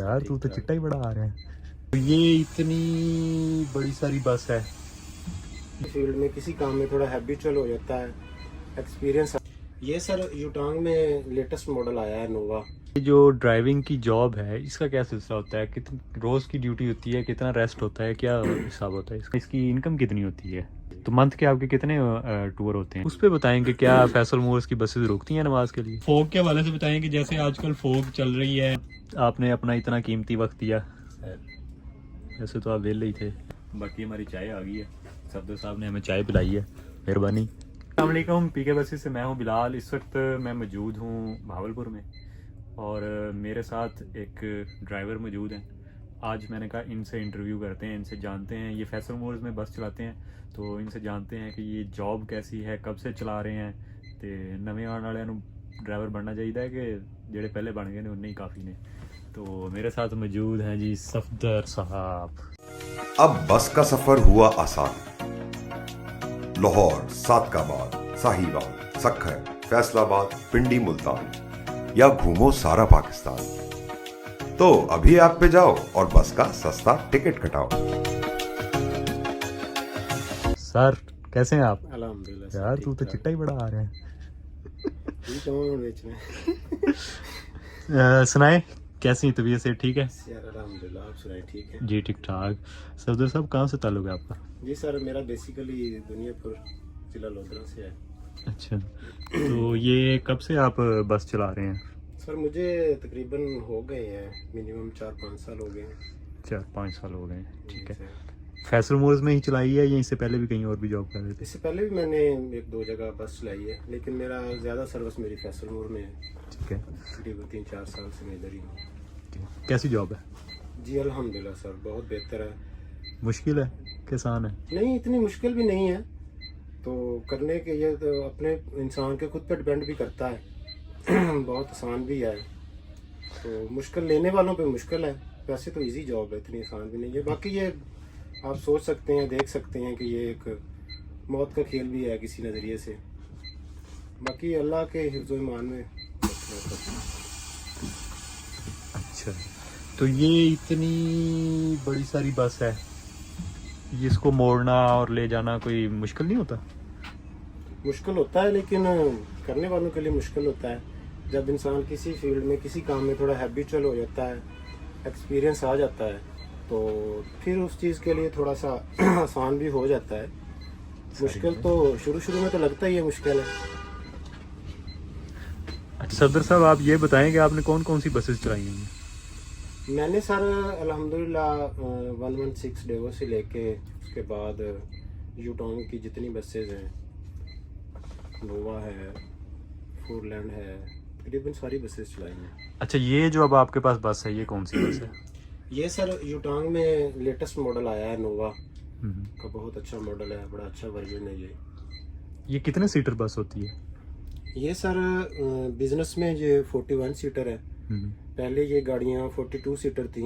यार तू तो चिट्टा ही बड़ा आ रहा है। तो ये इतनी बड़ी सारी बस है। फील्ड में किसी काम में थोड़ा हैबिचुअल हो जाता है, एक्सपीरियंस। ये सर यूटांग में लेटेस्ट मॉडल आया है नोवा। ये जो ड्राइविंग की जॉब है इसका क्या सिलसिला होता है, कितनी रोज की ड्यूटी होती है, कितना रेस्ट होता है, क्या हिसाब होता है इसका, इसकी इनकम कितनी होती है, तो मंथ के आपके कितने टूर होते हैं, उस पर बताएंगे। क्या फैसल मोर्स की बसेस रुकती हैं नमाज के लिए? फोग के हवाले से बताएंगे, जैसे आजकल फोग चल रही है। आपने अपना इतना कीमती वक्त दिया, वैसे तो आप वेले ही थे। बाकी हमारी चाय आ गई है, सफदर साहब ने हमें चाय पिलाई है, मेहरबानी। अस्सलाम पीके बसेस से मैं हूँ बिलाल। इस वक्त मैं मौजूद हूँ भावलपुर में और मेरे साथ एक ड्राइवर मौजूद हैं। आज मैंने कहा इनसे इंटरव्यू करते हैं, इनसे जानते हैं। ये फैसल मोर्स में बस चलाते हैं, तो इनसे जानते हैं कि ये जॉब कैसी है, कब से चला रहे हैं। तो नवे आने वाले ड्राइवर बनना चाहिए कि जेड़े पहले बन गए ने उन्हें ही काफ़ी ने। तो मेरे साथ मौजूद हैं जी सफदर साहब। अब बस का सफर हुआ आसान। लाहौर, सादकाबाद, साहिवाल, सक्खर, फैसलाबाद, पिंडी, मुल्तान या घूमो सारा पाकिस्तान। तो अभी ऐप पे जाओ और बस का सस्ता टिकट कटाओ। सर कैसे हैं आप? अल्हम्दुलिल्लाह यार तू तो चिट्टा ही बड़ा आ रहा है। ठीक है, बेच रहे सुनाए कैसी तबीयत से ठीक है? यार अल्हम्दुलिल्लाह, आप सुनाए ठीक है? जी ठीक ठाक। सफदर साहब कहाँ से ताल्लुक है आपका? जी सर, मेरा बेसिकली दुनियापुर जिला लोधरा से है। अच्छा, तो ये कब से आप बस चला रहे हैं? सर मुझे तकरीबन हो गए हैं, मिनिमम 4-5 साल हो गए हैं। 4-5 साल हो गए हैं, ठीक है। सर, फैसल मोर्स में ही चलाई है या इससे पहले भी कहीं और भी जॉब कर रहे थे? इससे पहले भी मैंने 1-2 जगह बस चलाई है, लेकिन मेरा ज़्यादा सर्विस मेरी फैसल मोर में है। ठीक है। तकरीबन 3-4 साल से मैं इधर ही हूँ। ठीक है। कैसी जॉब है? जी अल्हम्दुलिल्लाह सर, बहुत बेहतर है। मुश्किल है कि आसान है? नहीं, इतनी मुश्किल भी नहीं है, तो करने के ये तो अपने इंसान के खुद पे डिपेंड भी करता है। बहुत आसान भी है, तो मुश्किल लेने वालों पे मुश्किल है। वैसे तो इजी जॉब है, इतनी आसान भी नहीं है। बाकी ये आप सोच सकते हैं, देख सकते हैं कि ये एक मौत का खेल भी है किसी नज़रिए से। बाकी अल्लाह के हिफ्ज़ ईमान में। अच्छा, तो ये इतनी बड़ी सारी बस है, इसको मोड़ना और ले जाना कोई मुश्किल नहीं होता? मुश्किल होता है, लेकिन करने वालों के लिए मुश्किल होता है। जब इंसान किसी फील्ड में किसी काम में थोड़ा हैबिचुअल हो जाता है, एक्सपीरियंस आ जाता है, तो फिर उस चीज़ के लिए थोड़ा सा आसान भी हो जाता है। मुश्किल तो शुरू में तो लगता ही है मुश्किल है। अच्छा सफदर साहब, आप ये बताएं कि आपने कौन कौन सी बसेस चलाई हैं? मैंने सर अल्हम्दुलिल्लाह 116 डेवो से लेके उसके बाद यूटॉन्ग की जितनी बसेज हैं, नोवा है, फोरलैंड है, तकरीबन सारी बसेस चलाई हैं। अच्छा, ये जो अब आपके पास बस है ये कौन सी बस है? ये सर यूटांग में लेटेस्ट मॉडल आया है नोवा हम्म। का, बहुत अच्छा मॉडल है, बड़ा अच्छा वर्जन है ये कितने सीटर बस होती है? ये सर बिजनेस में ये 41 सीटर है। पहले ये गाड़ियाँ 42 सीटर थी,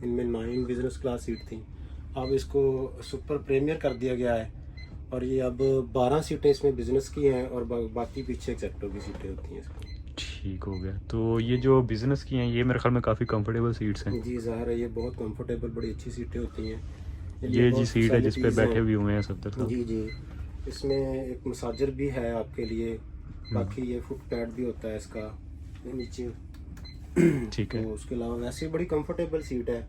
इनमें 9 बिजनेस क्लास सीट थी। अब इसको सुपर प्रीमियर कर दिया गया है और ये अब 12 सीटें इसमें बिजनेस की हैं और बाकी पीछे एक्सेप्टो की सीटें होती हैं इसमें। ठीक हो गया। तो ये जो बिजनेस की हैं ये मेरे ख्याल में काफ़ी कंफर्टेबल सीट्स हैं। जी ज़ाहिर है, ये बहुत कंफर्टेबल बड़ी अच्छी सीटें होती हैं। ये जी सीट है जिस पे बैठे हैं। हुए हैं सफदर साहब। जी जी, इसमें एक मसाजर भी है आपके लिए। बाकी ये फुट पैड भी होता है इसका नीचे। ठीक है। तो उसके अलावा वैसे बड़ी कंफर्टेबल सीट है।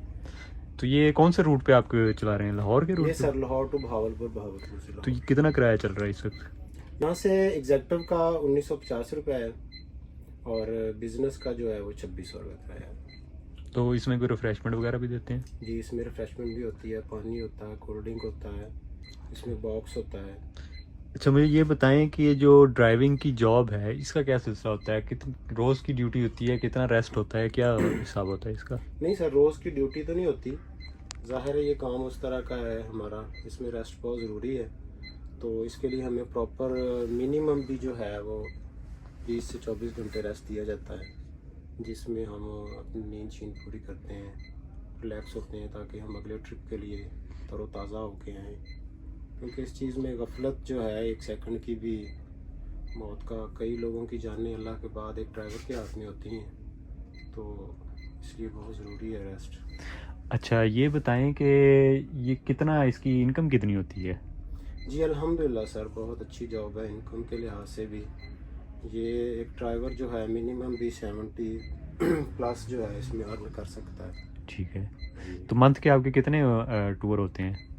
तो ये कौन से रूट पे आप चला रहे हैं, लाहौर के रूट ये पे? सर लाहौर टू भावलपुर, भावलपुर से तो लाहौर। ये कितना किराया चल रहा है इस वक्त? यहाँ से एग्जेक्टिव का 1950 रुपये है और बिजनेस का जो है वो 2600 रुपये का है। तो इसमें कोई रिफ्रेशमेंट वगैरह भी देते हैं? जी, इसमें रिफ्रेशमेंट भी होती है, पानी होता है, कोल्ड ड्रिंक होता है, इसमें बॉक्स होता है। अच्छा, मुझे ये बताएं कि ये जो ड्राइविंग की जॉब है इसका क्या सिलसिला होता है, कितनी रोज़ की ड्यूटी होती है, कितना रेस्ट होता है, क्या हिसाब होता है इसका? नहीं सर, रोज़ की ड्यूटी तो नहीं होती। ज़ाहिर है ये काम उस तरह का है हमारा, इसमें रेस्ट बहुत ज़रूरी है। तो इसके लिए हमें प्रॉपर मिनिमम भी जो है वो 20 से 24 घंटे रेस्ट दिया जाता है, जिसमें हम अपनी नींद शींद पूरी करते हैं, रिलैक्स होते हैं, ताकि हम अगले ट्रिप के लिए तरोताज़ा होके आएँ। क्योंकि इस चीज़ में गफलत जो है, एक सेकंड की भी मौत का, कई लोगों की जानें अल्लाह के बाद एक ड्राइवर के हाथ में होती हैं। तो इसलिए बहुत ज़रूरी है रेस्ट। अच्छा ये बताएं कि ये कितना, इसकी इनकम कितनी होती है? जी अल्हम्दुलिल्लाह सर, बहुत अच्छी जॉब है इनकम के लिहाज से भी। ये एक ड्राइवर जो है मिनिमम भी 70 प्लस जो है इसमें अर्न कर सकता है। ठीक है, तो मंथ के आपके कितने टूर होते हैं?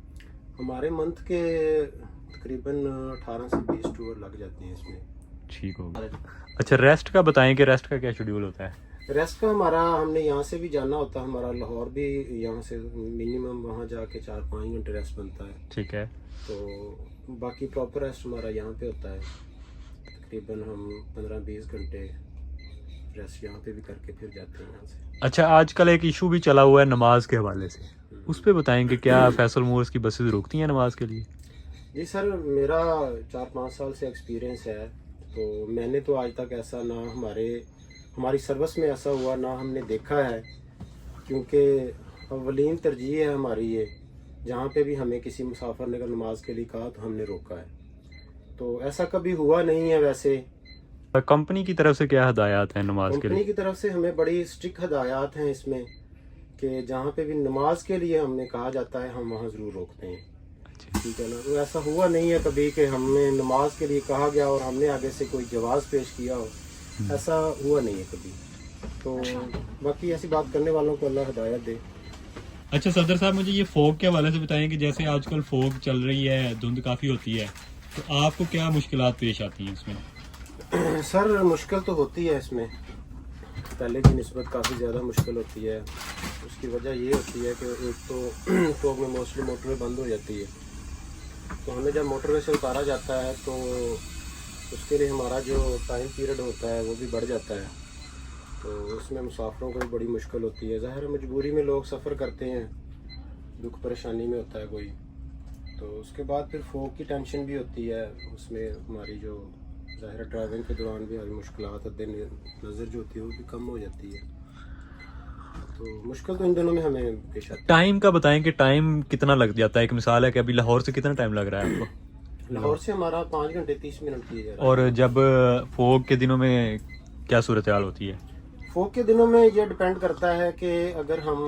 हमारे मंथ के तकरीबन 18 से 20 टूर लग जाते हैं इसमें। ठीक होगा। अच्छा रेस्ट का बताएं कि रेस्ट का क्या शेड्यूल होता है? रेस्ट का हमारा, हमने यहाँ से भी जाना होता है, हमारा लाहौर भी यहाँ से मिनिमम वहाँ जाके 4-5 घंटे रेस्ट बनता है। ठीक है, तो बाकी प्रॉपर रेस्ट हमारा यहाँ पे होता है। तकरीबन हम 15-20 घंटे रेस्ट यहाँ पे भी करके फिर जाते हैं यहाँ से। अच्छा आजकल एक इशू भी चला हुआ है नमाज के हवाले से, उस पे बताएं कि क्या फैसल मोर्स की बसेस रुकती हैं नमाज के लिए? जी सर, मेरा 4-5 साल से एक्सपीरियंस है, तो मैंने तो आज तक ऐसा ना हमारी सर्विस में ऐसा हुआ ना हमने देखा है, क्योंकि अवलीन तरजीह है हमारी ये। जहाँ पे भी हमें किसी मुसाफिर ने अगर नमाज के लिए कहा तो हमने रोका है, तो ऐसा कभी हुआ नहीं है। वैसे कंपनी की तरफ से क्या हदायत है नमाज के कंपनी लिए? की तरफ से हमें बड़ी स्ट्रिक्ट हदायत हैं इसमें, कि जहाँ पे भी नमाज के लिए हमने कहा जाता है हम वहाँ ज़रूर रोकते हैं। ठीक है ना, तो ऐसा हुआ नहीं है कभी कि हमें नमाज के लिए कहा गया और हमने आगे से कोई जवाब पेश किया हो, ऐसा हुआ नहीं है कभी। तो बाकी ऐसी बात करने वालों को अल्लाह हिदायत दे। अच्छा सदर साहब, मुझे ये फोग के हवाले से बताएं कि जैसे आजकल फोग चल रही है, धुंध काफ़ी होती है, तो आपको क्या मुश्किलात पेश आती हैं इसमें? सर मुश्किल तो होती है इसमें, पहले की निस्बत काफ़ी ज़्यादा मुश्किल होती है। उसकी वजह ये होती है कि एक तो फोग में मोस्टली मोटरवे बंद हो जाती है, तो हमें जब मोटरवे से उतारा जाता है तो उसके लिए हमारा जो टाइम पीरियड होता है वो भी बढ़ जाता है, तो उसमें मुसाफिरों को भी बड़ी मुश्किल होती है। ज़ाहिर है मजबूरी में लोग सफ़र करते हैं, दुख परेशानी में होता है कोई, तो उसके बाद फिर फोग की टेंशन भी होती है। उसमें हमारी जो ज़ाहिर ड्राइविंग के दौरान भी हमारी मुश्किलात नज़र जो होती है वो भी कम हो जाती है, तो मुश्किल तो इन दिनों में हमें पेश आती है। टाइम का बताएं कि टाइम कितना लग जाता है? एक मिसाल है कि अभी लाहौर से कितना टाइम लग रहा है आपको? लाहौर से हमारा 5 घंटे 30 मिनट की है। और जब फोग के दिनों में क्या सूरत हाल होती है? फोग के दिनों में ये डिपेंड करता है कि अगर हम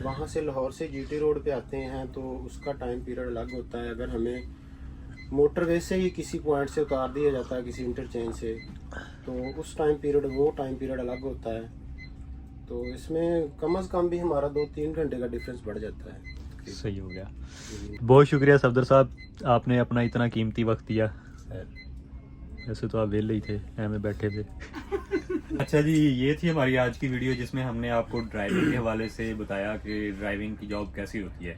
वहाँ से लाहौर से जीटी रोड पे आते हैं तो उसका टाइम पीरियड अलग होता है। अगर हमें मोटरवे से ही किसी पॉइंट से उतार दिया जाता है किसी इंटरचेंज से, तो उस टाइम पीरियड अलग होता है, तो इसमें कम से कम भी हमारा 2-3 घंटे का डिफरेंस बढ़ जाता है। सही हो गया, बहुत शुक्रिया सफदर साहब, आपने अपना इतना कीमती वक्त दिया। वैसे तो आप वेले ही थे, हमें बैठे थे। अच्छा जी, ये थी हमारी आज की वीडियो जिसमें हमने आपको ड्राइविंग के हवाले से बताया कि ड्राइविंग की जॉब कैसी होती है,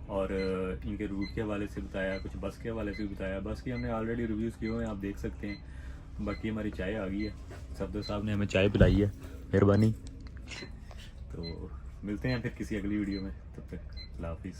और इनके रूट के हवाले से बताया, कुछ बस के हवाले से भी बताया। बस की हमने ऑलरेडी रिव्यूज़ किए हुए हैं, आप देख सकते हैं। बाकी हमारी चाय आ गई है, सफदर साहब ने हमें चाय पिलाई है, मेहरबानी। तो मिलते हैं फिर किसी अगली वीडियो में, तब तक अल्लाह हाफिज़।